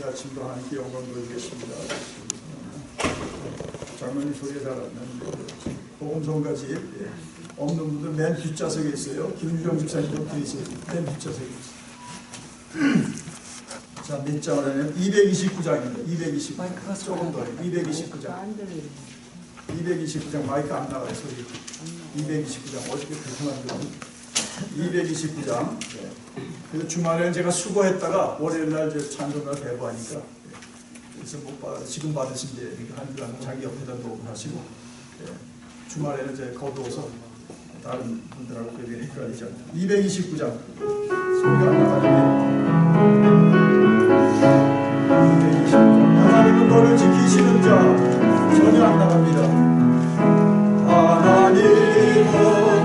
이 아침도 하나님께 영광 돌리겠습니다. 장로님 소리가 잘 안 나는데 복음성가지 없는 분들 맨 뒷좌석에 있어요. 김유정 집사님도 계세요. 맨 뒷좌석에 있어요. 자, 몇 장을 하냐면 229장입니다. 229장. 조금 더 229장. 229장 마이크 안 나가요, 소리. 229장. 어떻게 불편한데. 229장. 그래서 주말에는 제가 수고했다가 월요일날 찬송가 배부하니까 그래서 못 받아 지금 받으시면 돼요. 한 주간 자기 옆에다 놓고 하시고 주말에는 이제 거두어서 다른 분들하고 그렇게 헷갈리지 않다. 229장 소리가 안 나가는데 229장 하나님은 너를 지키시는 자 전혀 안 나갑니다. 하나님은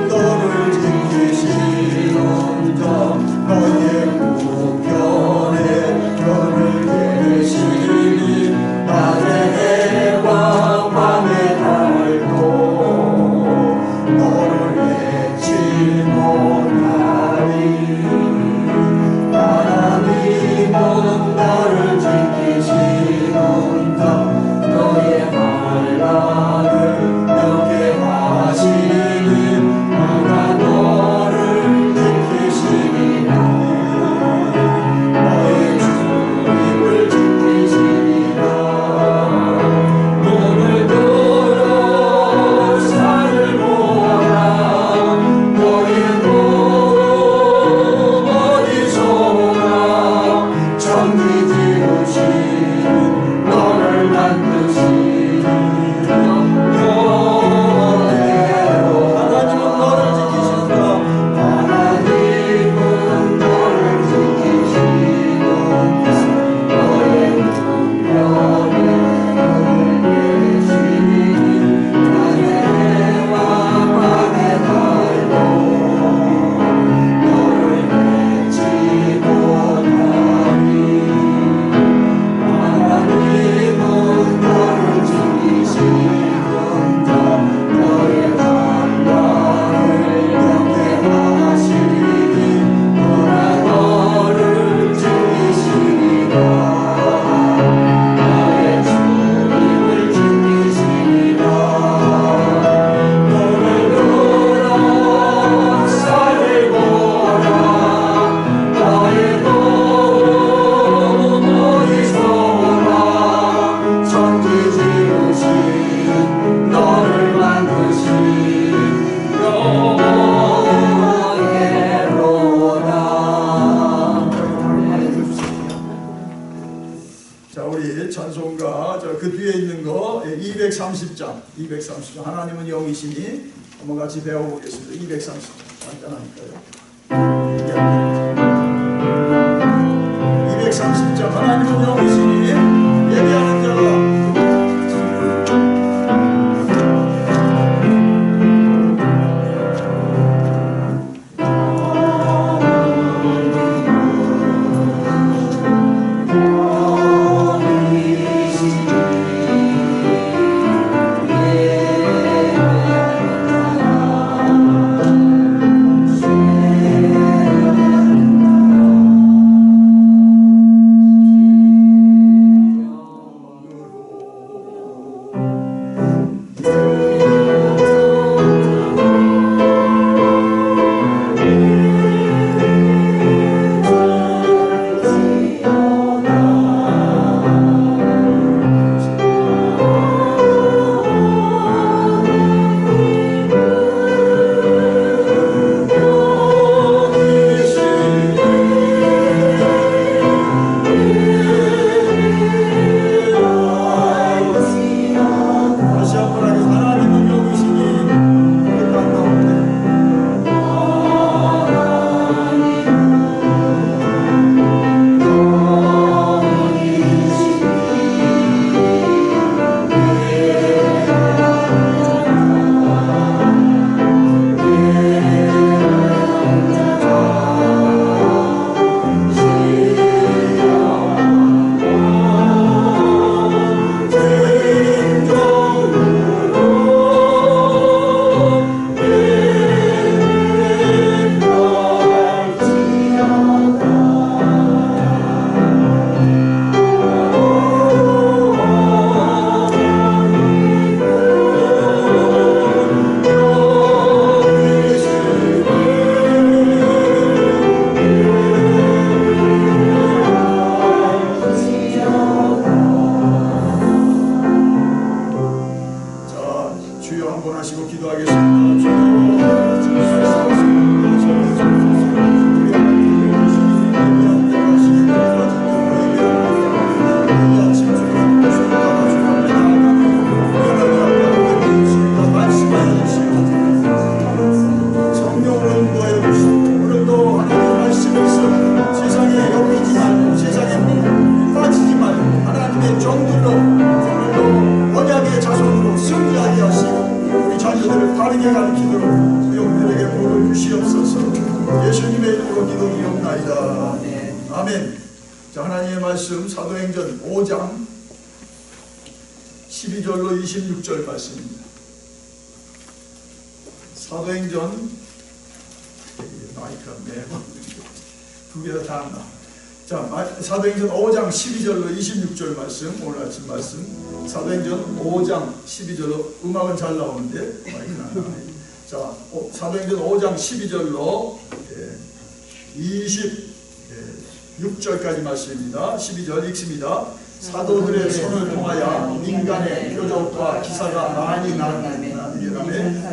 너를 지키시는 자 너의 우편에 너를 계시니 낮의 해와 밤의 달도 너를 잊지 못하리. 하나님은 너를 지키시는 자 너의 할 날을 명계하시는 그가 너를 지키시리라. 너의 주님을 지키시리라. 눈을 들어 산을 보라. 너의 도움 어디서 오나. 천지 지으신 너를 만드신 그 뒤에 있는 거 230장 하나님은 영이시니 한번 같이 배워보겠습니다. 230장 간단하니까요. 230장 하나님은 영이시니 예비하는 자가 아멘. 자, 하나님의 말씀 사도행전 5장 12절로 26절 말씀입니다. 사도행전 마이크가 매번 두 개가 다 안 나와. 자, 사도행전 5장 12절로 26절 말씀, 오늘 아침 말씀. 사도행전 5장 12절로, 음악은 잘 나오는데 마이크는 안 나와요. 자, 사도행전 5장 12절로 26절까지 말씀입니다. 12절 읽습니다. 사도들의 손을 통하여 민간의 표적과 기사가 많이 나타나며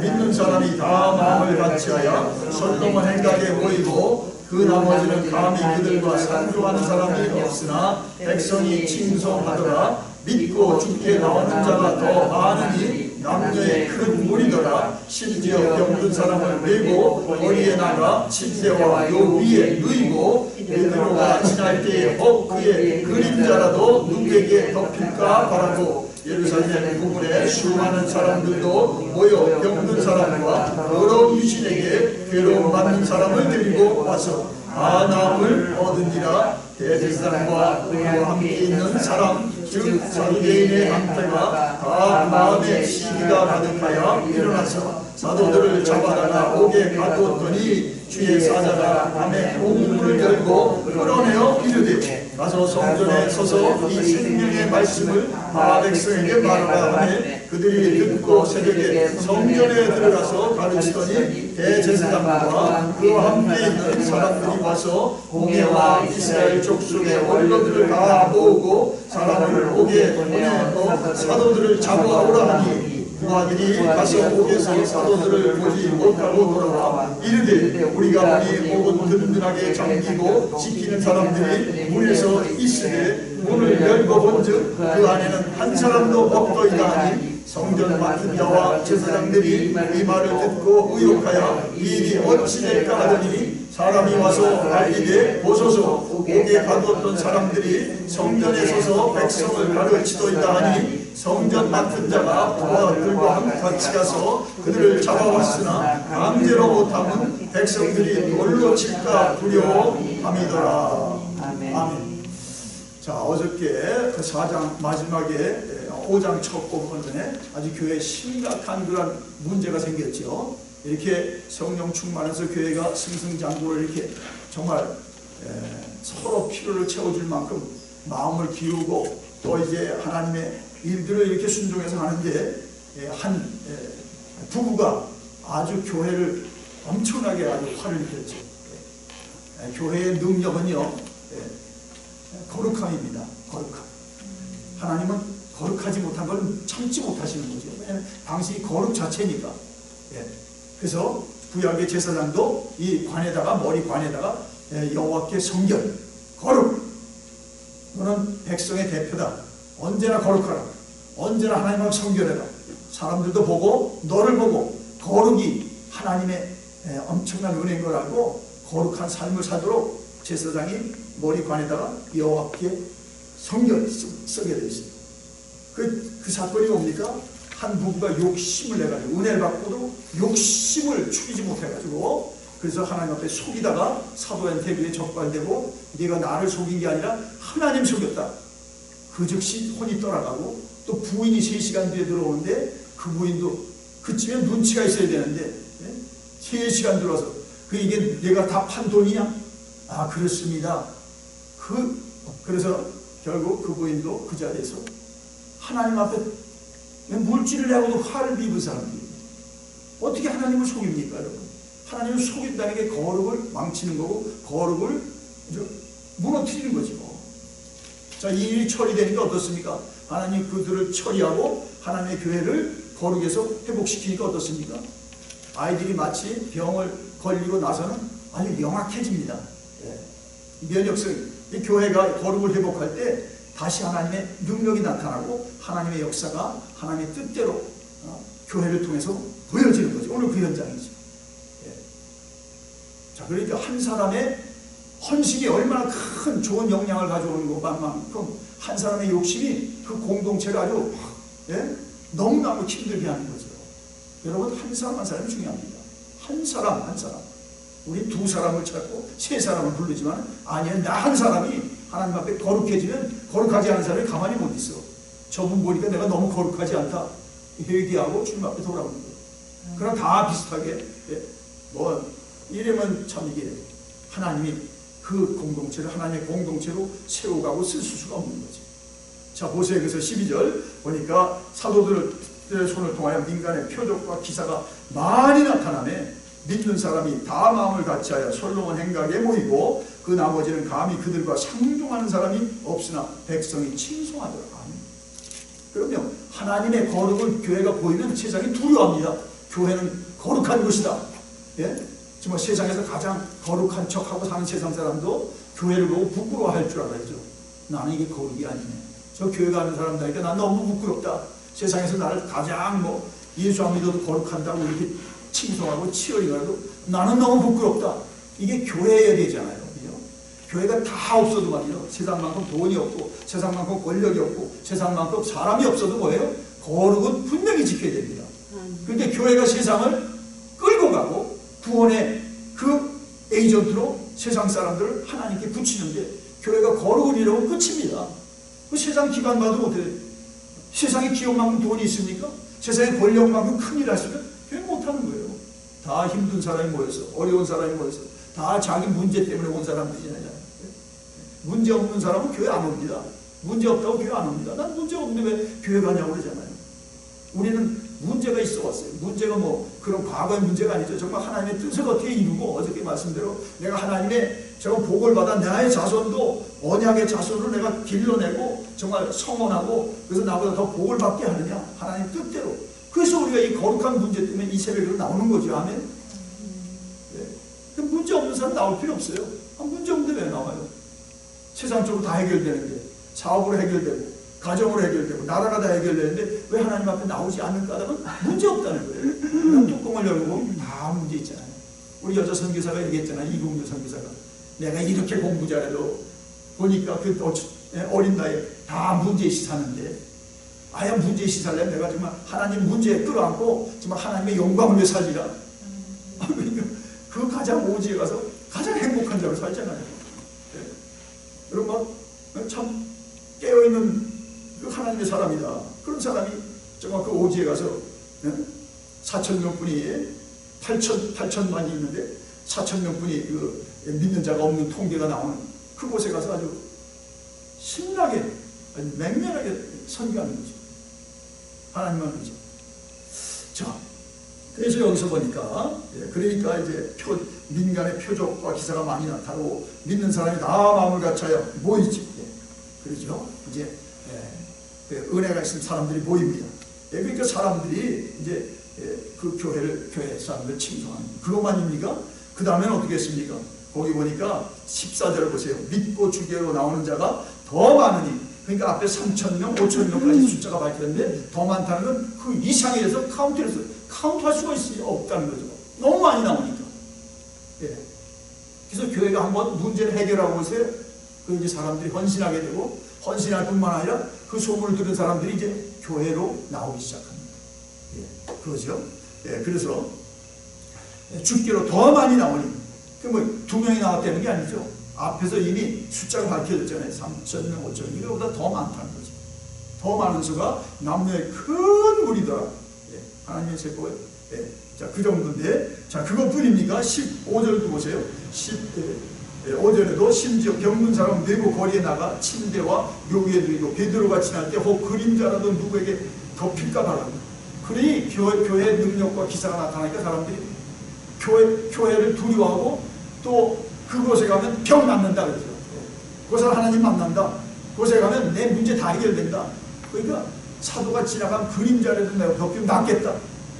믿는 사람이 다 마음을 같이하여 솔로몬 행각에 모이고 그 나머지는 감히 그들과 상종하는 사람이 없으나 백성이 칭송하더라. 믿고 주께 나오는 자가 더 많으니 남녀의 큰 무리더라. 심지어 병든 사람을 메고 거리에 나가 침대와 요 위에 누이고 베드로가 지날 때에 그의 그림자라도 누구에게 덮일까 바라고 예루살렘 부근에 수많은 사람들도 모여 병든 사람과 더러운 귀신에게 괴로움 받는 사람을 데리고 와서 다 나음을 얻으니라. 대제사장과 그와 함께 있는 사람 즉 사두개인의 강태가 다 마음에 시기가 가득하여 일어나서 사도들을 잡아다가 옥에 가두었더니 주의 사자가 밤에 옥문을 열고 끌어내어 이르되 가서 성전에 서서 이 생명의 말씀을 다 백성에게 말하라 하매 그들이 듣고 새벽에 성전에 들어가서 가르치더니 대제사장과 그와 함께 있는 사람들이 와서 공회와 이스라엘 족속의 원로들을 다 모으고 사람을 옥에 보내어 사도들을 잡아오라 하니 부하들이 가서 옥에서 사도들을 보지 못하고 돌아와 이르되 우리가 보니 옥은 든든하게 잠기고 지키는 사람들이 문에서 있으되 문을 열고 본즉 그 안에는 한 사람도 없더이다 하니 성전 맡은 자와 제사장들이 이 말을 듣고 의혹하여 이 일이 어찌 될까 하더니 사람이 와서 알리되 보소서 옥에 가두었던 사람들이 성전에 서서 백성을 가르치도이다 하니 성전 맡은 자가 부하들과 같이 가서 그들을 잡아왔으나 강제로 못하면 백성들이 돌로 칠까 두려워함이더라. 아멘. 자, 어저께 그 4장 마지막에 5장 첫 본문에 아주 교회에 심각한 그런 문제가 생겼죠. 이렇게 성령 충만해서 교회가 승승장구로 이렇게 정말 서로 필요를 채워줄 만큼 마음을 기우고 또 이제 하나님의 일들을 이렇게 순종해서 하는데 한 부부가 아주 교회를 엄청나게 아주 화를 내었죠. 교회의 능력은요 거룩함입니다. 거룩함. 하나님은 거룩하지 못한 걸 참지 못하시는 거죠. 왜냐하면 당신이 거룩 자체니까. 그래서 구약의 제사장도 이 관에다가 머리 관에다가 여호와께 성결, 거룩. 너는 백성의 대표다. 언제나 거룩하라. 언제나 하나님 앞에 성결해라. 사람들도 보고 너를 보고 거룩이 하나님의 엄청난 은혜인 걸 알고 거룩한 삶을 살도록 제사장이 머리관에다가 여호와께 성결 쓰게 되어 있어요. 그 사건이 뭡니까? 한 부부가 욕심을 내가지고 은혜를 받고도 욕심을 죽이지 못해가지고 그래서 하나님 앞에 속이다가 사도한테 그게 적발되고 네가 나를 속인 게 아니라 하나님 속였다. 그 즉시 혼이 떠나가고 또 부인이 3시간 뒤에 들어오는데 그 부인도 그쯤에 눈치가 있어야 되는데 3시간 들어와서 이게 내가 다 판 돈이냐? 아 그렇습니다. 그래서 결국 그 부인도 그 자리에서 하나님 앞에 물질을 내고도 화를 입은 사람들이 어떻게 하나님을 속입니까 여러분? 하나님을 속인다는 게 거룩을 망치는 거고 거룩을 무너뜨리는 거지 뭐. 자, 이 일이 처리되니까 어떻습니까? 하나님 그들을 처리하고 하나님의 교회를 거룩에서 회복시키니까 어떻습니까? 아이들이 마치 병을 걸리고 나서는 아주 명확해집니다. 면역성, 이 교회가 거룩을 회복할 때 다시 하나님의 능력이 나타나고 하나님의 역사가 하나님의 뜻대로 교회를 통해서 보여지는 거죠. 오늘 그 현장이죠. 자, 그러니까 한 사람의 헌신이 얼마나 큰 좋은 영향을 가져오는 것만큼 한 사람의 욕심이 그 공동체를 아주 너무너무 힘들게 하는 거죠. 여러분 한 사람 한 사람이 중요합니다. 한 사람 한 사람. 우리 두 사람을 찾고 세 사람을 부르지만 아니야, 나 한 사람이 하나님 앞에 거룩해지면 거룩하지 않은 사람이 가만히 못 있어. 저분 보니까 내가 너무 거룩하지 않다. 회개하고 주님 앞에 돌아오는 거예요. 그럼 다 비슷하게 뭐 이러면 참 이게 하나님이 그 공동체를 하나님의 공동체로 세워가고 쓸 수가 없는 거지. 자, 보세요. 그래서 12절 보니까 사도들의 손을 통하여 민간의 표적과 기사가 많이 나타나매 믿는 사람이 다 마음을 같이하여 솔로몬 행각에 모이고 그 나머지는 감히 그들과 상종하는 사람이 없으나 백성이 칭송하더라. 그러면 하나님의 거룩을 교회가 보이면 세상이 두려워합니다. 교회는 거룩한 곳이다. 예? 정말 세상에서 가장 거룩한 척하고 사는 세상 사람도 교회를 보고 부끄러워할 줄 알아야죠. 나는 이게 거룩이 아니네. 저 교회 가는 사람들에게 난 너무 부끄럽다. 세상에서 나를 가장 뭐 예수 안 믿어도 거룩한다고 이렇게 칭송하고 치어리가도 나는 너무 부끄럽다. 이게 교회여야 되잖아요. 그죠? 교회가 다 없어도 말이죠. 세상만큼 돈이 없고 세상만큼 권력이 없고 세상만큼 사람이 없어도 뭐예요? 거룩은 분명히 지켜야 됩니다. 그런데 교회가 세상을 끌고 가고 구원의 그 에이전트로 세상 사람들을 하나님께 붙이는데 교회가 거룩을 이루면 끝입니다. 그 세상 기관 봐도 못해요. 세상에 기업만큼 돈이 있습니까? 세상에 권력만큼 큰일 하시면 교회 못하는 거예요. 다 힘든 사람이 모여서 어려운 사람이 모여서 다 자기 문제 때문에 온 사람들이잖아요. 문제 없는 사람은 교회 안 옵니다. 문제 없다고 교회 안 옵니다. 난 문제 없는데 왜 교회 가냐고 그러잖아요. 우리는 문제가 있어 왔어요. 문제가 뭐 그런 과거의 문제가 아니죠. 정말 하나님의 뜻을 어떻게 이루고 어저께 말씀대로 내가 하나님의 저런 복을 받아 나의 자손도 언약의 자손으로 내가 길러내고 정말 성원하고 그래서 나보다 더 복을 받게 하느냐 하나님 뜻대로. 그래서 우리가 이 거룩한 문제 때문에 이 새벽으로 나오는 거죠. 아멘. 네. 문제 없는 사람 나올 필요 없어요. 문제 없는데 왜 나와요? 세상적으로 다 해결되는데 사업으로 해결되고 가정으로 해결되고 나라가 다 해결되는데 왜 하나님 앞에 나오지 않는가 하면 문제 없다는 거예요. 그냥 뚜껑을 열고 보면 다 문제 있잖아요. 우리 여자 선교사가 얘기했잖아요. 이공주 선교사가 내가 이렇게 공부 잘해도 보니까 그 어린 나이에 다 문제시 사는데 아예 문제시 살려면 내가 정말 하나님 문제에 끌어안고 정말 하나님의 영광을 위해 살리라. 그 가장 오지에 가서 가장 행복한 자로 살잖아요. 네. 여러분 참 깨어있는 그 하나님의 사람이다. 그런 사람이 정말 그 오지에 가서 4,000명 분이 8천만이 있는데 4,000명 분이 그 믿는 자가 없는 통계가 나오는 그곳에 가서 아주 신나게 아주 맹렬하게 선교하는 거죠. 하나님만 그죠. 자, 그래서 여기서 보니까 그러니까 이제 민간의 표적과 기사가 많이 나타나고 믿는 사람이 다 마음을 갖춰야 모이지. 그렇죠. 이제 은혜가 있는 사람들이 모입니다. 그러니까 사람들이 이제 그 교회 사람들 칭송하는 그것만입니까? 그 다음에는 어떻게 했습니까? 거기 보니까 14절을 보세요. 믿고 주께로 나오는 자가 더 많으니 그러니까 앞에 3,000명, 5,000명까지 숫자가 밝혔는데 더 많다는 건 그 이상에서 카운트할 수가 없다는 거죠. 너무 많이 나오니까. 그래서 교회가 한번 문제를 해결하고 오세요. 그 이제 사람들이 헌신하게 되고 헌신할 뿐만 아니라 그 소문을 들은 사람들이 이제 교회로 나오기 시작합니다. 그러죠. 그래서 주께로 더 많이 나오니 그 뭐 2명이 나왔다는 게 아니죠. 앞에서 이미 숫자가 밝혀졌잖아요. 3,000명, 5,000명 이거보다 더 많다는 거죠. 더 많은 수가 남녀의 큰 무리더라. 하나님의 세포에 자, 그 정도인데 자, 그것뿐입니까? 15절도 보세요. 5절에도 심지어 병든 사람은 내고 거리에 나가 침대와 묘기에 들이고 베드로가 지날 때 혹 그림자라도 누구에게 덮일까 바랍니다. 그러니 교회의 능력과 기사가 나타나니까 사람들이 교회를 두려워하고 또 그곳에 가면 병 낫는다 그러죠. 그곳에 하나님 만난다. 그곳에 가면 내 문제 다 해결된다. 그러니까 사도가 지나간 그림자라도 내가 덮이면 낫겠다.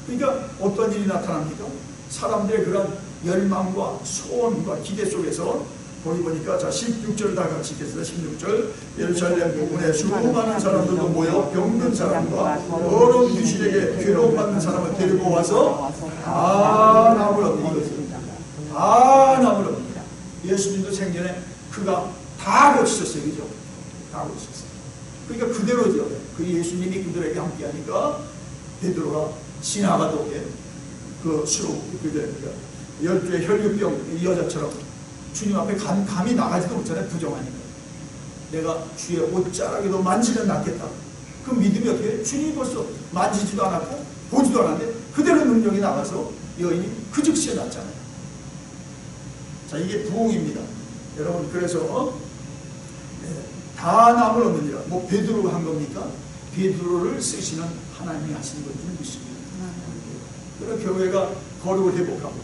그러니까 어떤 일이 나타납니까? 사람들의 그런 열망과 소원과 기대 속에서 거기 보니까 자 16절 다 같이 읽겠습니다. 16절 예루살렘 부근에 수많은 사람들도 모여 병든 사람과 여러 귀신에게 괴로움 받는 사람을 데리고 와서 다 나무를 엎니다. 다 나무를 엎니다. 예수님도 생전에 그가 다 고치셨어요. 그죠? 다 고치셨어요. 그러니까 그대로죠. 그 예수님이 그들에게 함께하니까 베드로가 지나가도 그 수로 12의 혈류병 이 여자처럼 주님 앞에 감히 나가지도 못하네. 부정하니까. 내가 주의 옷자락에도 만지면 낫겠다. 그 믿음이 어떻게 해? 주님이 벌써 만지지도 않았고 보지도 않았는데 그대로 능력이 나가서 여인이 그 즉시에 낫잖아요. 자, 이게 부흥입니다. 여러분, 그래서 다 남을 얻느니라. 뭐 베드로가 한 겁니까? 베드로를 쓰시는 하나님이 하시는 것을 믿습니다. 그런 교회가 거룩을 회복하고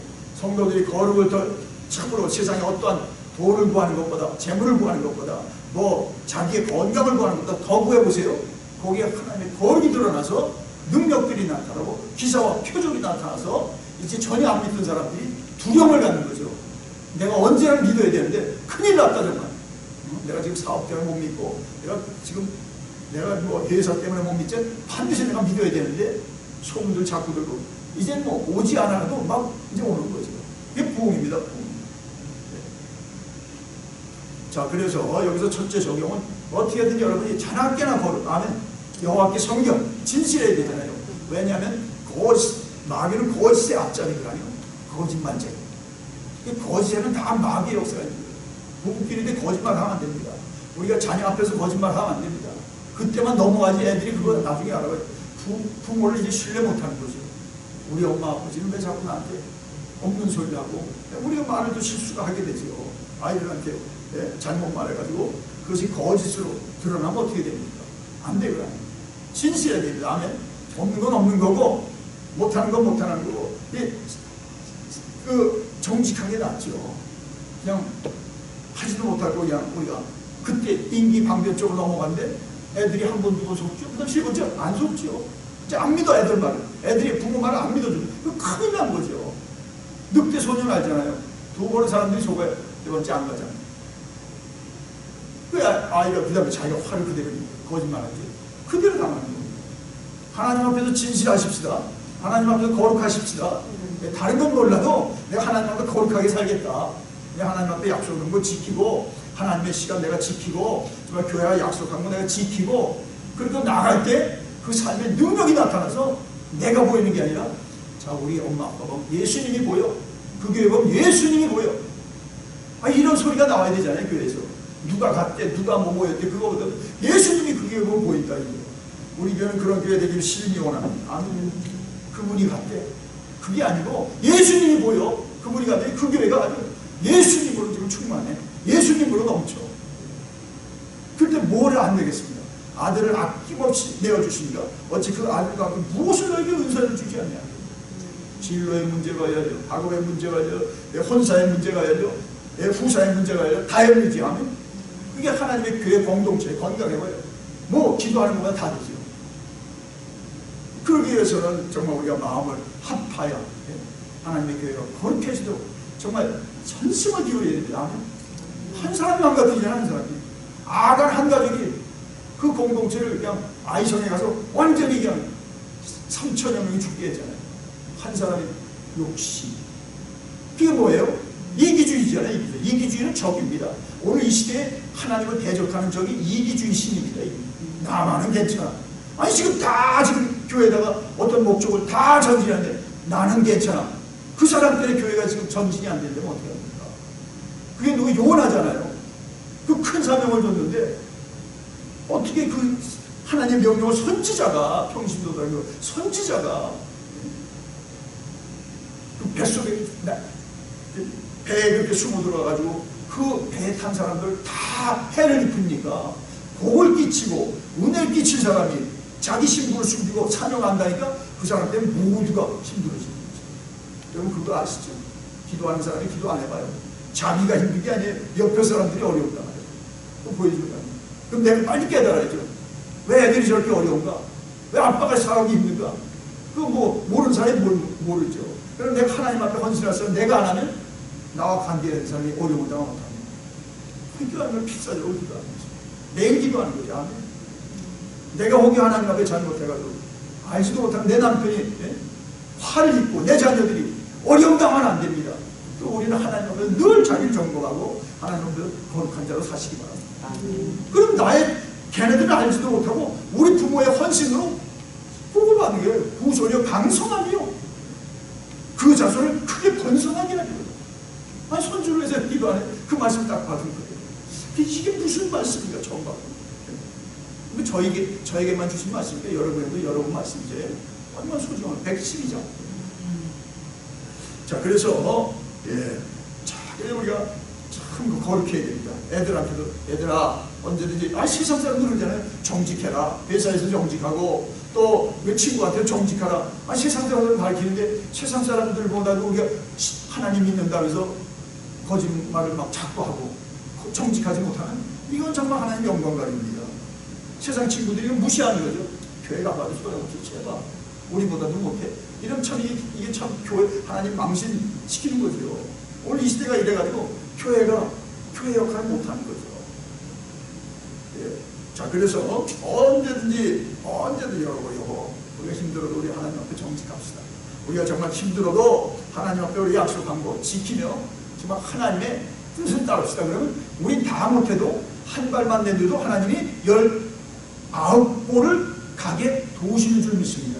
성도들이 거룩을 더 참으로 세상에 어떠한 돈을 구하는 것보다, 재물을 구하는 것보다, 뭐 자기의 건강을 구하는 것보다 더 구해보세요. 거기에 하나님의 거룩이 드러나서 능력들이 나타나고 기사와 표적이 나타나서 이제 전혀 안 믿던 사람들이 두려움을 갖는 거죠. 내가 언제나 믿어야 되는데 큰일 났다 정말. 내가 지금 사업 때문에 못 믿고 내가 뭐 회사 때문에 못 믿지, 반드시 내가 믿어야 되는데 소문들 자꾸 들고 이제 뭐 오지 않아도 막 이제 오는 거죠. 이게 부흥입니다. 부흥. 자, 그래서 여기서 첫째 적용은 어떻게든 여러분이 자나깨나 거룩하면 여호와께 섬겨 진실해야 되잖아요. 왜냐하면 마귀는 거짓의 앞잡이거든요. 거짓말쟁이. 거짓에는 다 마귀의 역사가 있는 거예요. 부부끼리도 거짓말 하면 안 됩니다. 우리가 자녀 앞에서 거짓말 하면 안 됩니다. 그때만 넘어가지 애들이 그거 나중에 알아봐요. 부모를 이제 신뢰 못하는 거죠. 우리 엄마 아버지는 왜 자꾸 나한테 없는 소리를 하고, 우리가 말을 또 실수가 하게 되죠. 아이들한테 잘못 말해가지고 그것이 거짓으로 드러나면 어떻게 됩니까? 안 되거든요. 진실해야 됩니다. 아멘. 없는 건 없는 거고 못하는 건 못하는 거고, 정직하게 낫죠. 그냥 하지도 못하고 그냥 우리가 그때 인기방변 쪽으로 넘어갔는데 애들이 한 번 두 번 속죠. 그 당시에 먼저 안 속죠. 이제 안 믿어. 애들 말을, 애들이 부모 말을 안 믿어줘. 그 큰일 난 거죠. 늑대 소년 알잖아요. 두 번은 사람들이 속아요. 네 번째 안 가잖아요. 그 아이가 그 다음에 자기가 화를 그대로 거짓말하지. 그대로 당하는 겁니다. 하나님 앞에서 진실하십시다. 하나님 앞에서 거룩하십시다. 다른 건 몰라도 내가 하나님 앞에 거룩하게 살겠다. 내가 하나님 앞에 약속한 거 지키고, 하나님의 시간 내가 지키고, 정말 교회가 약속한 거 내가 지키고, 그리고 나갈 때 그 삶의 능력이 나타나서 내가 보이는 게 아니라, 자, 우리 엄마 아빠 보면 예수님이 보여. 그 교회 보면 예수님이 보여. 이런 소리가 나와야 되잖아요. 교회에서 누가 갔대, 누가 뭐 모였대, 그거보다 예수님이 그 교회 보면 보인다. 우리 교회는 그런 교회 되기를 심히 원합니다. 아멘. 그분이 갔대. 그게 아니고 예수님이 보여. 그분이 갔대. 그 교회가 아주 예수님으로 지금 충만해. 예수님으로 넘쳐. 그때 뭐를 안 되겠습니다. 아들을 아낌없이 내어주십니다. 어찌 그 아들과 무엇을 너에게 은사를 주지 않냐. 진로의 문제가 아니라, 학업의 문제가 아니라, 혼사의 문제가 아니라, 후사의 문제가 아니라 다 열리지. 하면 그게 하나님의 교회 공동체 건강해봐요. 뭐 기도하는 것보다 다 되죠. 그러기 위해서는 정말 우리가 마음을 합하여 하나님의 교회가 거룩해지도록 정말 전심을 기울여야 됩니다. 한 사람이 한 가족이잖아. 한 사람이 아간 한 가족이 그 공동체를 그냥 아이성에 가서 완전히 그냥 3천여 명이 죽게 했잖아요. 한 사람의 욕심. 그게 뭐예요? 이기주의잖아요. 이기주의는 적입니다. 오늘 이 시대에 하나님을 대적하는 적이 이기주의 신입니다. 나만은 괜찮아. 아니 지금 다 지금 교회에다가 어떤 목적을 다 전진하는데 나는 괜찮아. 그 사람 때문에 교회가 지금 전진이 안 되는데 어떻게 합니까? 그게 누구 요원하잖아요. 그 큰 사명을 줬는데 어떻게 그 하나님의 명령을 선지자가, 평신도 다니고 선지자가 그 뱃속에 배에 그렇게 숨어 들어가가지고 그 배에 탄 사람들 다 해를 입힙니까? 복을 끼치고 은혜를 끼칠 사람이 자기 신분을 숨기고 사명한다니까 그 사람 때문에 모두가 힘들어지는 거죠. 여러분 그거 아시죠? 기도하는 사람이 기도 안 해봐요. 자기가 힘든 게 아니에요. 옆에 사람들이 어려웠단 말이에요. 그거 보여주는 거예요. 그럼 내가 빨리 깨달아야죠. 왜 애들이 저렇게 어려운가? 왜 아빠가 살아오기 힘든가? 그거 뭐 모르는 사람이 모르죠. 그럼 내가 하나님 앞에 헌신해서 내가 안 하면 나와 관계된 사람이 어려움을 당하면 못합니다. 기도하는 걸 필사적으로 기도하는 거죠. 매일 기도하는 거죠. 아멘. 내가 혹여 하나님 앞에 잘못해가지고 알지도 못하면 내 남편이 화를 입고 내 자녀들이 어려움 당하면 안 됩니다. 또 우리는 하나님 앞에 늘 자기를 점검하고 하나님 앞에 거룩한 자로 사시기 바랍니다. 그럼 걔네들은 알지도 못하고 우리 부모의 헌신으로 복을 받는 게 구소력 강성함이요. 그 자손을 크게 번성하게 합니다. 기도 안 해. 그 말씀 딱 받은 거예요. 이게 무슨 말씀인가 처음 받고. 저에게만 주신 말씀이니까 여러분에도 여러분 말씀이제 얼마나 소중한 112장. 자, 그래서 자, 우리가 참 거룩해야 됩니다. 애들한테도 애들아 언제든지 세상 사람들 그러잖아요. 정직해라. 회사에서 정직하고 또 친구한테 정직하라. 세상 사람들을 가르치는데 세상 사람들보다도 우리가 하나님 믿는다고 해서 거짓말을 막 자꾸 하고 정직하지 못하는 이건 정말 하나님 영광 가립니다. 세상 친구들이 무시하는 거죠. 교회 가봐도 소용없어. 제발 우리보다도 못해. 이런 참 이게 참 교회 하나님 망신시키는 거죠. 오늘 이 시대가 이래가지고 교회 역할을 못하는 거죠. 예. 자, 그래서 언제든지 여러분 우리가 힘들어도 우리 하나님 앞에 정직합시다. 우리가 정말 힘들어도 하나님 앞에 우리 약속한 거 지키며 정말 하나님의 뜻을 따릅시다. 그러면 우린 다 못해도 한 발만 내도 하나님이 19볼을 가게 도우시는 줄 믿습니다.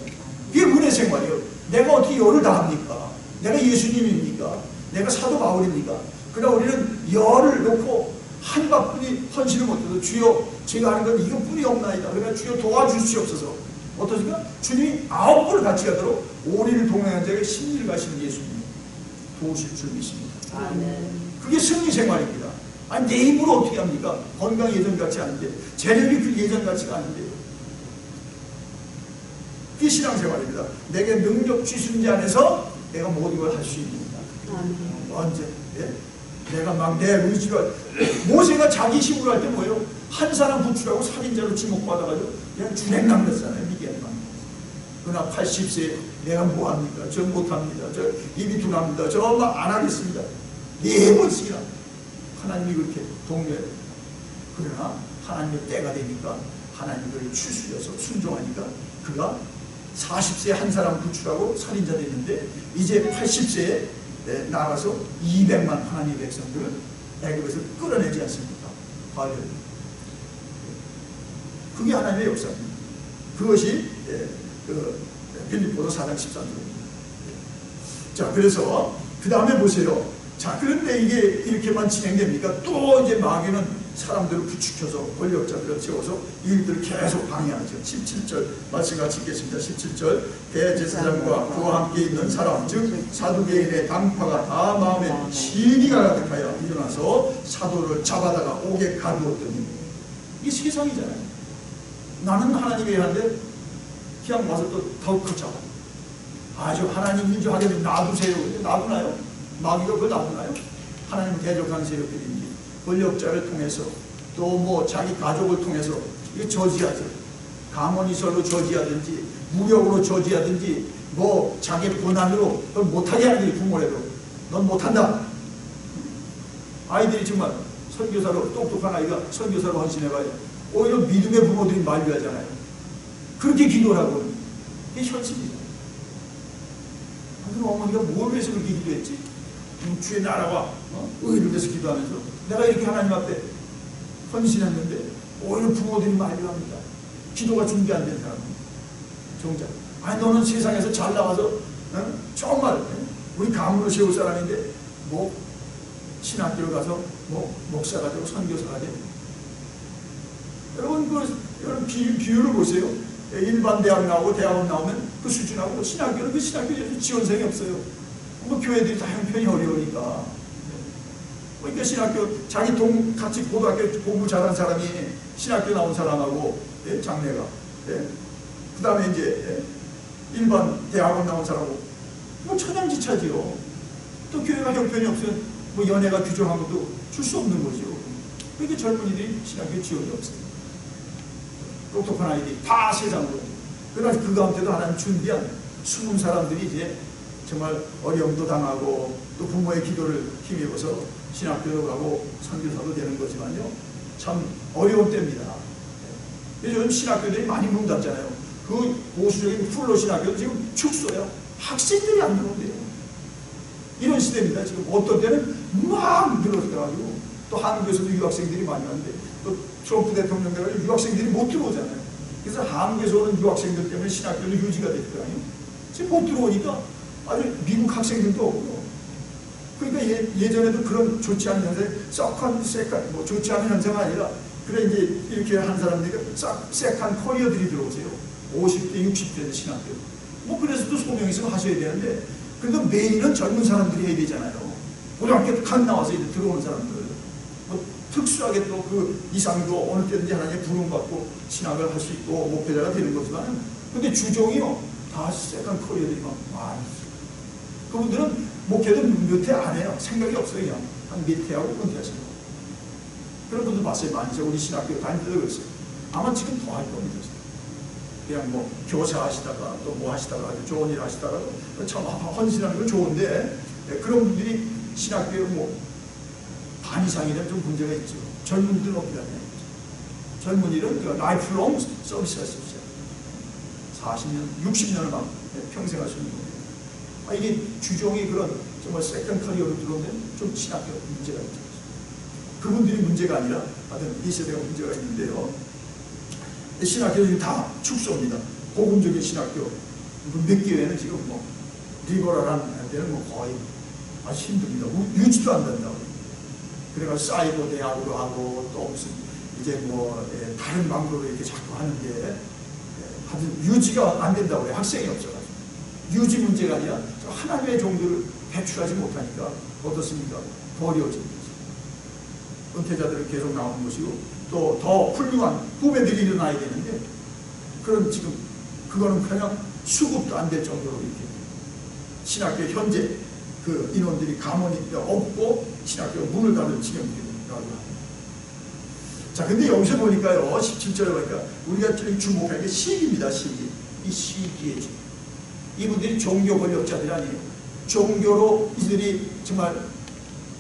이게 은혜 생활이에요. 내가 어떻게 열을 다 합니까? 내가 예수님입니까? 내가 사도 바울입니까? 그러나 우리는 열을 놓고 한 발뿐이 헌신을 못해도 주여 제가 하는 건 이것뿐이 없나이다. 그러니까 주여 도와주시옵소서. 어떠십니까? 주님이 9볼을 같이 가도록 오리를 동행한 자에게 심리를 가시는 예수님 도우실 줄 믿습니다. 그게 승리 생활입니다. 내 힘으로 어떻게 합니까? 건강 예전 같지 않은데 재력이 그 예전 같지가 않은데 그게 신앙생활입니다. 내게 능력 주신 자 안에서 내가 모든 걸 할 수 있습니다. 언제? 예? 내가 막 내 의지로 모세가 자기 힘으로 할 때 뭐예요? 한 사람 부추라고 살인자로 지목받아가지고 그냥 준행 남겼잖아요. 미디안만. 그러나 80세에 내가 뭐합니까? 저 못합니다. 저 입이 둔합니다. 저 막 안 하겠습니다. 4번씩이나 하나님이 그렇게 독려해요. 그러나 하나님의 때가 되니까 하나님을 추수여서 순종하니까 그가 40세에 한 사람 부추라고 살인자 됐는데 이제 80세에 나가서 200만 하나님의 백성들을 애굽에서 끌어내지 않습니까? 그게 하나님의 역사입니다. 그것이 빌립보서 4장 13절입니다. 자, 그래서 그 다음에 보세요. 자, 그런데 이게 이렇게만 진행됩니까? 또 이제 마귀는 사람들을 부추켜서 권력자들을 세워서 일들을 계속 방해하죠. 17절 말씀 같이 읽겠습니다. 17절 대제사장과 그와 함께 있는 사람 즉 사두개인의 당파가 다 마음에 시기가 가득하여 일어나서 사도를 잡아다가 옥에 가두었더니 이게 세상이잖아요. 나는 하나님의 일하는데 그냥 와서 또 덜컥 잡아. 아주 하나님 인정하게 되면 놔두세요. 놔두나요? 마귀가 그걸 놔두나요? 하나님 대적한 세력들인지 권력자를 통해서 또 뭐 자기 가족을 통해서 이게 저지하죠. 가문이설로 저지하든지 무력으로 저지하든지 뭐 자기 본안으로 그걸 못하게 하는 게 부모래도 넌 못한다. 아이들이 정말 선교사로 똑똑한 아이가 선교사로 헌신해봐요. 오히려 믿음의 부모들이 만류하잖아요. 그렇게 기도를 하고 이게 현실이죠. 그럼 어머니가 뭘 위해서 그렇게 기도했지? 주의 나라와 의를 위해서 기도하면서 내가 이렇게 하나님 앞에 헌신했는데 오히려 부모들이 만류합니다. 기도가 준비 안 된 사람은 정작 너는 세상에서 잘 나와서 정말 우리 가문으로 세울 사람인데 뭐 신학교를 가서 뭐 목사가 되고 선교사가 되고 여러분 비유를 보세요. 일반 대학 나오고 대학원 나오면 그 수준하고 신학교는 그 신학교에 지원생이 없어요. 뭐 교회들이 다 형편이 어려우니까. 그러니까 신학교 자기 같이 고등학교 공부 잘한 사람이 신학교 나온 사람하고 장래가 그 다음에 이제 일반 대학원 나온 사람하고 뭐 천양지차지요. 또 교회가 형편이 없으면 뭐 연예가 규정한 것도 줄 수 없는 거죠. 그러니까 젊은이들이 신학교 지원이 없어요. 똑똑한 아이들이 다 세상으로. 그러나 그 가운데도 하나님 준비한 숨은 사람들이 이제 정말 어려움도 당하고 또 부모의 기도를 힘입어서 신학교로 가고 선교사도 되는 거지만요. 참 어려운 때입니다. 요즘 신학교들이 많이 문 닫잖아요. 그 보수적인 풀로 신학교도 지금 축소야. 학생들이 안 들어온대요. 이런 시대입니다. 지금 어떤 때는 막 늘어져가지고 또 한국에서도 유학생들이 많이 왔는데 또 트럼프 대통령 때문에 유학생들이 못 들어오잖아요. 그래서 한국에서 오는 유학생들 때문에 신학교도 유지가 될 거 아니에요. 지금 못 들어오니까 아주 미국 학생들도 없고 그러니까 예전에도 그런 좋지 않은 현상, 썩한 세컨, 뭐 좋지 않은 현상이 아니라, 그래 이제 이렇게 한 사람들이 세컨 커리어들이 들어오세요. 50대, 60대는 신학교. 뭐 그래서도 소명 있으면 하셔야 되는데, 그래도 메인은 젊은 사람들이 해야 되잖아요. 고등학교 갓 나와서 이제 들어오는 사람들. 뭐 특수하게 또 그 이상도 어느 때든지 하나님의 부름받고 신학을 할 수 있고 목회자가 되는 거지만, 근데 주종이요, 다 세컨 커리어들이 막 많이 있어요. 그분들은 목회도 몇 회 안 해요. 생각이 없어요. 그냥 한 몇 회 하고 은퇴하시는 거. 그런 분들 봤어요. 많이. 제가 우리 신학교 다닐 때도 그랬어요. 아마 지금 더 할 겁니다. 그냥 뭐 교사 하시다가 또 뭐 하시다가 아주 좋은 일 하시다가도 참 헌신하는 건 좋은데, 그런 분들이 신학교에 뭐 반 이상이면 좀 문제가 있죠. 젊은이들은 어떻게 하냐. 젊은이들은 라이프롱 서비스 하십시오. 40년, 60년을 막 평생 하시는 거예요. 이게 주종이 그런 정말 세컨 커리어로 들어오면 좀 신학교 문제가 있죠. 그분들이 문제가 아니라 하여튼 이 세대가 문제가 있는데요. 신학교는 다 축소입니다. 복음적인 신학교 몇 개회는 지금 뭐 리버럴한 데는 뭐 거의 아주 힘듭니다. 유지도 안 된다고. 그래가지고 사이버 대학으로 하고 또 무슨 이제 뭐 다른 방법으로 이렇게 자꾸 하는데 하여튼 유지가 안 된다고 해요. 학생이 없어가지고. 유지 문제가 아니라 하나님의 종들을 배출하지 못하니까 어떻습니까? 더 어려워지는 거죠. 은퇴자들은 계속 나오는 것이고 또 더 훌륭한 후배들이 일어나야 되는데, 그럼 지금 그거는 그냥 수급도 안 될 정도로 이렇게 신학교 현재 그 인원들이 감원이 없고 신학교 문을 닫는 지경이라고 합니다. 자, 근데 여기서 보니까요, 17절에 보니까 우리가 주목할 게 시기입니다. 시기. 이 시기에 이분들이 종교 권력자들이 아니에요. 종교로 이들이 정말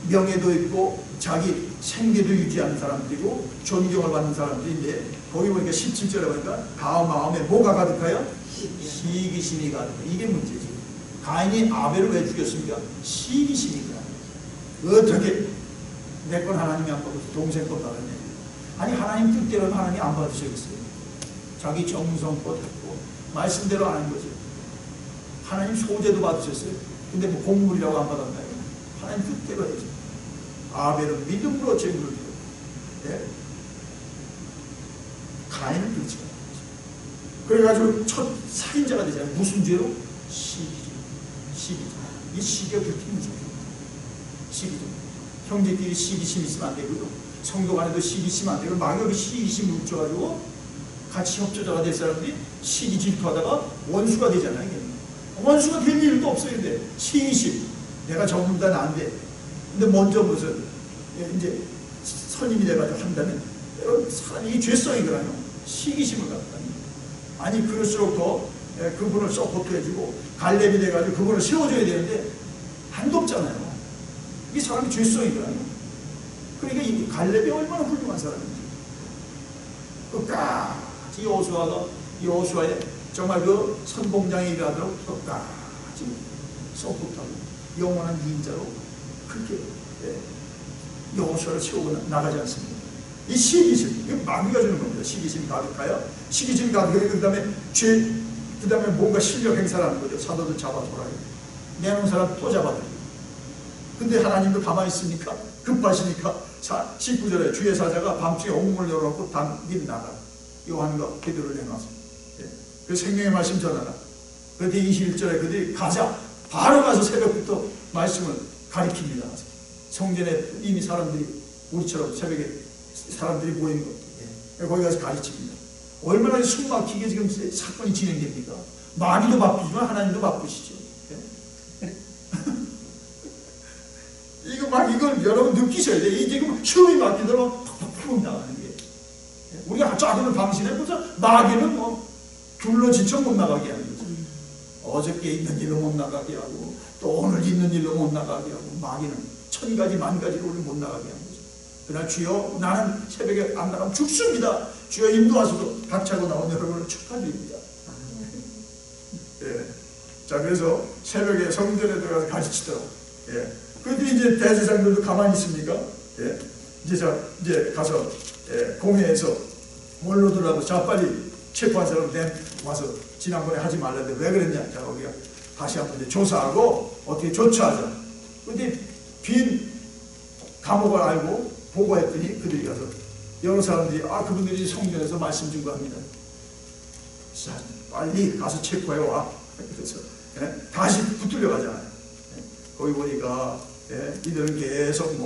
명예도 있고 자기 생계도 유지하는 사람들이고 존경을 받는 사람들인데, 거기 보니까 17절에 보니까 마음에 뭐가 가득하여? 시기심이 가득해. 이게 문제지. 가인이 아벨을 왜 죽였습니까? 시기심이니까. 어떻게 내 건 하나님이 안 받고 동생 건 받았네. 아니 하나님 뜻대로는 하나님이 안 받으시겠어요. 자기 정성껏 했고 말씀대로 하는 거죠. 하나님 소재도 받으셨어요. 근데 뭐 공물이라고 안 받았나요? 하나님 뜻대로 해야죠. 아벨은 믿음으로 제물을 드려. 네? 가인은 그렇지 않아요. 그래가지고 첫 살인자가 되잖아요. 무슨 죄로? 시기죠. 시기죠. 이 시기가 그렇게 무섭습니다. 시기죠. 형제끼리 시기심 있으면 안 되고요. 성도 간에도 시기심 안 되고, 막연히 시기심 묻혀가지고 같이 협조자가 될 사람들이 시기 질투하다가 원수가 되잖아요. 이게. 원수가 될 일도 없어요. 근데 시기심. 내가 전문가는 안 돼. 근데 먼저 무슨 이제 선임이 돼가지고 한다면 사람이 이 죄성이거든요. 시기심을 갖다. 아니 그럴수록 더 그분을 서포트해주고 갈렙이 돼가지고 그분을 세워줘야 되는데 안 돕잖아요. 이게 사람이 죄성이거든요. 그러니까 이 갈렙이 얼마나 훌륭한 사람인지. 끝까지 여호수아의 정말 그 선봉장에 일하도록 끝까지 서포트하고 영원한 인자로 그렇게 여호수아를 세우고 나가지 않습니다. 이 시기심, 이거 마귀가 주는 겁니다. 시기심이 가득하여, 시기심이 가득하여, 그 다음에 죄, 그 다음에 뭔가 실력 행사라는 거죠. 사도들 잡아줘라. 내놓은 사람 또 잡아줘라. 근데 하나님도 가만히 있으니까, 급하시니까, 19절에 주의 사자가 밤중에 옥문을 열어놓고 당긴 나가. 요한과 베드로를 내놔서. 그 생명의 말씀 전하라. 그런데 21절에 그들이 가자. 바로 가서 새벽부터 말씀을 가리킵니다. 성전에 이미 사람들이, 우리처럼 새벽에 사람들이 모인 것. 거기 가서 가르칩니다. 얼마나 숨막히게 지금 사건이 진행됩니까? 마귀도 바쁘지만 하나님도 바쁘시죠. 이거 막 이걸 여러분 느끼셔야 돼. 이 지금 숨이 막히도록 팍팍 나가는 게. 우리가 작은 방신해보자. 마귀는 뭐 둘러 지쳐 못 나가게 하는 거죠. 어저께 있는 일로 못 나가게 하고 또 오늘 있는 일로 못 나가게 하고, 마귀는 1000가지 만가지로 우리 못 나가게 하는 거죠. 그러나 주여 나는 새벽에 안 나가면 죽습니다. 주여 인도하소서. 박차고 나온 여러분을 축하드립니다. 예. 자, 그래서 새벽에 성전에 들어가서 가르치도록. 예. 그런데 이제 대제사장들도 가만히 있습니까? 예. 이제 가서 공회에서 뭘로 들어가고, 자 빨리 체포한 사람 와서 지난번에 하지 말라는데 왜 그랬냐? 자, 우리가 다시 한번 조사하고 어떻게 조처하자. 그런데 빈 감옥을 알고 보고했더니 그들이 가서 여러 사람들이 그분들이 성전에서 말씀 증거합니다. 자, 빨리 가서 체포해 와. 그래서 다시 붙들려 가잖아요. 거기 보니까 이들은 계속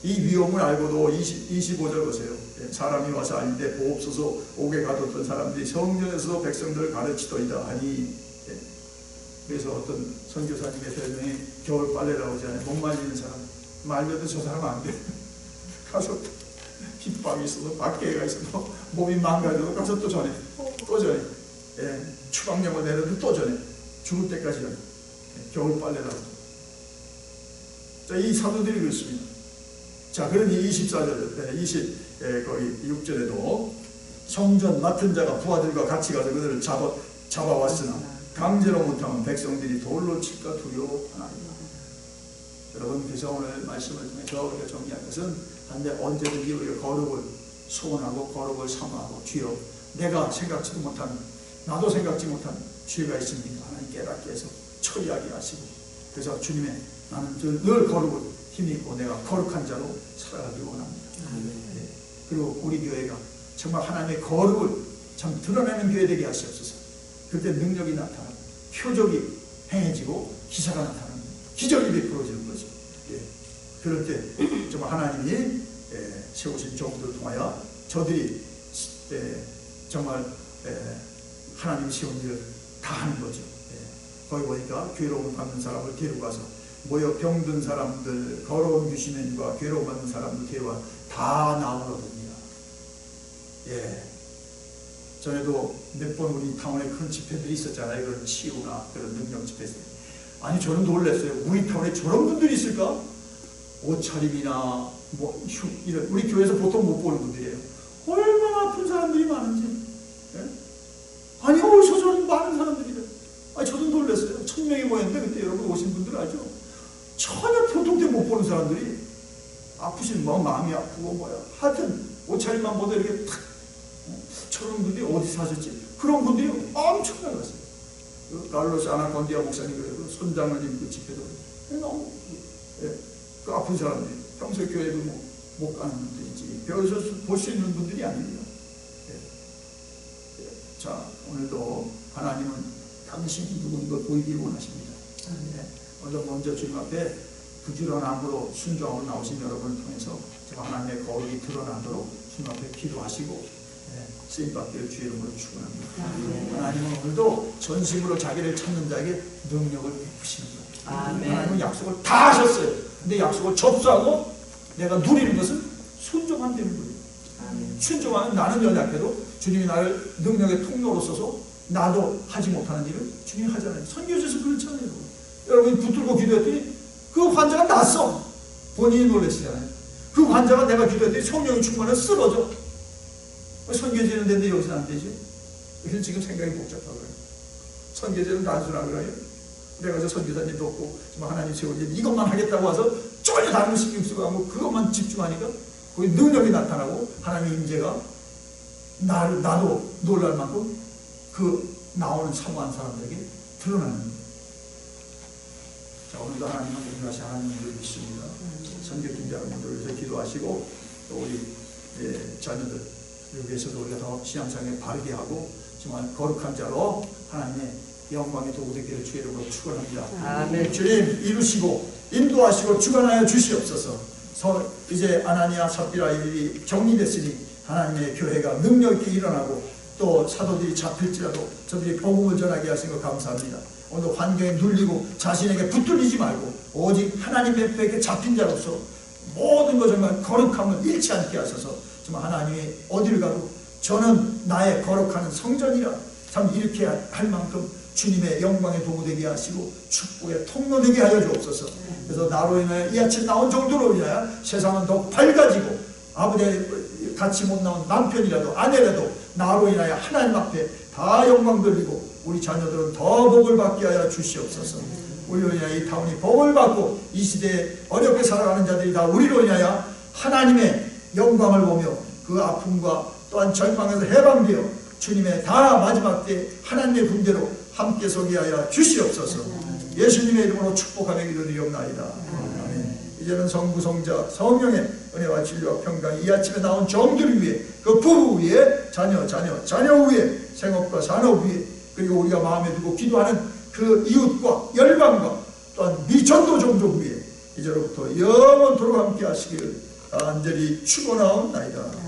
이 위험을 알고도 25절 보세요. 사람이 와서 아닌데 보옵소서 옥에 가뒀던 사람들이 성전에서도 백성들을 가르치더이다 하니. 그래서 어떤 선교사님의 설명에 겨울 빨래라고 하잖아요. 못 말리는 사람 말려도 저 사람 안 돼. 가서 핍박이 있어도 밖에 가 있어도 몸이 망가져도 가서 또 전해. 추방령을 내려도 또 전해. 죽을 때까지 전해. 겨울 빨래라고. 자, 이 사도들이 그렇습니다. 자, 그러니 24절, 26절에도 성전 맡은 자가 부하들과 같이 가서 그들을 잡아왔으나 강제로 못하면 백성들이 돌로 칠까 두려워하나이다. 여러분, 그래서 오늘 말씀을 통해서 우리가 정리할 것은 언제든지 우리가 거룩을 소원하고 거룩을 사모하고 주여 내가 생각지도 못한 나도 생각지 못한 죄가 있습니까? 하나님 깨닫게 해서 처리하게 하시고 그래서 주님의 나는 늘 거룩을 힘입고 내가 거룩한 자로 살아가기 원합니다. 네. 그리고 우리 교회가 정말 하나님의 거룩을 참 드러내는 교회 되게 하시옵소서. 그때 능력이 나타나고 표적이 행해지고 기사가 나타나는 기적이 베풀어지는 거죠. 예. 그럴 때 정말 하나님이 세우신 종들을 통하여 저들이 정말 하나님이 세운 일을 다 하는 거죠. 거기 보니까 괴로움 받는 사람을 데려가서 모여 병든 사람들, 거로운 유시민과 괴로움 받는 사람들 데려와 다 나오거든요. 전에도 몇 번 우리 타운에 큰 집회들이 있었잖아요. 그런 치유나 그런 능력 집회. 아니 저는 놀랐어요. 우리 타운에 저런 분들이 있을까? 옷차림이나 이런 우리 교회에서 보통 못 보는 분들이에요. 얼마나 아픈 사람들이 많은지. 아니 어디서 저런 많은 사람들이래. 아니 저도 놀랐어요. 1000명이 모였는데 그때 여러분 오신 분들 알죠? 전혀 보통 때 못 보는 사람들이 아프신 마음이 아프고 하여튼 옷차림만 보도 이렇게 탁 저런 분들이 어디 사셨지? 그런 분들이 엄청나게 왔어요. 갈로스 아나콘디아 목사님 그래요. 손장로님 그 집회도 너무 그 아픈 사람들이 평소에 교회도 못 가는 분들이지 별에서 볼 수 있는 분들이 아닙니다. 자, 오늘도 하나님은 당신이 누구인 걸 보이길 원하십니다. 오늘 먼저 주님 앞에 부지런함으로 순종으로 나오신 여러분을 통해서 하나님의 거룩이 드러나도록 주님 앞에 기도하시고 쓰임받기를 주의 이름으로 축원합니다. 하나님은 오늘도 전심으로 자기를 찾는 자에게 능력을 베푸십니다. 하나님은 약속을 다 하셨어요. 근데 약속을 접수하고 내가 누리는 것은 순종하면 되는 거예요. 순종하면 나는 연약해도 주님이 나를 능력의 통로로 써서 나도 하지 못하는 일을 주님이 하잖아요. 선교지에서 그렇잖아요. 여러분이 붙들고 기도했더니 그 환자가 낫어. 본인이 놀라시잖아요. 그 환자가 내가 기도했더니 성령이 충만해서 쓰러져. 선교제는 되는데 여기서는 안 되지? 여기서 지금 생각이 복잡하고요. 선교제는 단순하고요. 내가 저 선교사님 돕고 하나님 세운 일 이것만 하겠다고 와서 전혀 다른 거 신경 쓰고 하고 그것만 집중하니까 거기 능력이 나타나고 하나님의 임재가 나도 놀랄 만큼 그 나오는 사모한 사람들에게 드러나는 거예요. 자, 오늘도 하나님은 우리가 하나님을 믿습니다. 선교팀 여러분들을 위해서 기도하시고 또 우리 자녀들 여기에서도 우리가 더 신앙생활에 바르게 하고 정말 거룩한 자로 하나님의 영광의 도구 되기를 주의 이름으로 축원합니다. 주님 이루시고 인도하시고 주관하여 주시옵소서. 이제 아나니아 삽비라 일이 정리됐으니 하나님의 교회가 능력 있게 일어나고 또 사도들이 잡힐지라도 저들이 복음을 전하게 하신 것 감사합니다. 오늘 환경에 눌리고 자신에게 붙들리지 말고 오직 하나님께 잡힌 자로서 모든 것 정말 거룩함을 잃지 않게 하셔서 정말 하나님이 어디를 가도 저는 나의 거룩한 성전이라 참 이렇게 할 만큼 주님의 영광의 도구 되게 하시고 축복의 통로 되게 하여 주옵소서. 그래서 나로 인하여 이 아침 나온 정도로 인하여 세상은 더욱 밝아지고 아버지 같이 못 나온 남편이라도 아내라도 나로 인하여 하나님 앞에 다 영광 돌리고 우리 자녀들은 더 복을 받게 하여 주시옵소서. 우리로 인하여 이 타운이 복을 받고 이 시대에 어렵게 살아가는 자들이 다 우리로 인하여 하나님의 영광을 보며 그 아픔과 또한 절망에서 해방되어 주님의 다 마지막 때 하나님의 군대로 함께 서게 하여 주시옵소서. 예수님의 이름으로 축복하며 기도드리옵나이다. 아멘. 이제는 성부 성자 성령의 은혜와 진리와 평강 이 아침에 나온 종들 위에 그 부부 위에 자녀 위에 생업과 산업 위에 그리고 우리가 마음에 두고 기도하는 그 이웃과 열방과 또한 미전도 종족 위에 이제로부터 영원토록 함께 하시기를 간절히 축원하옵나이다.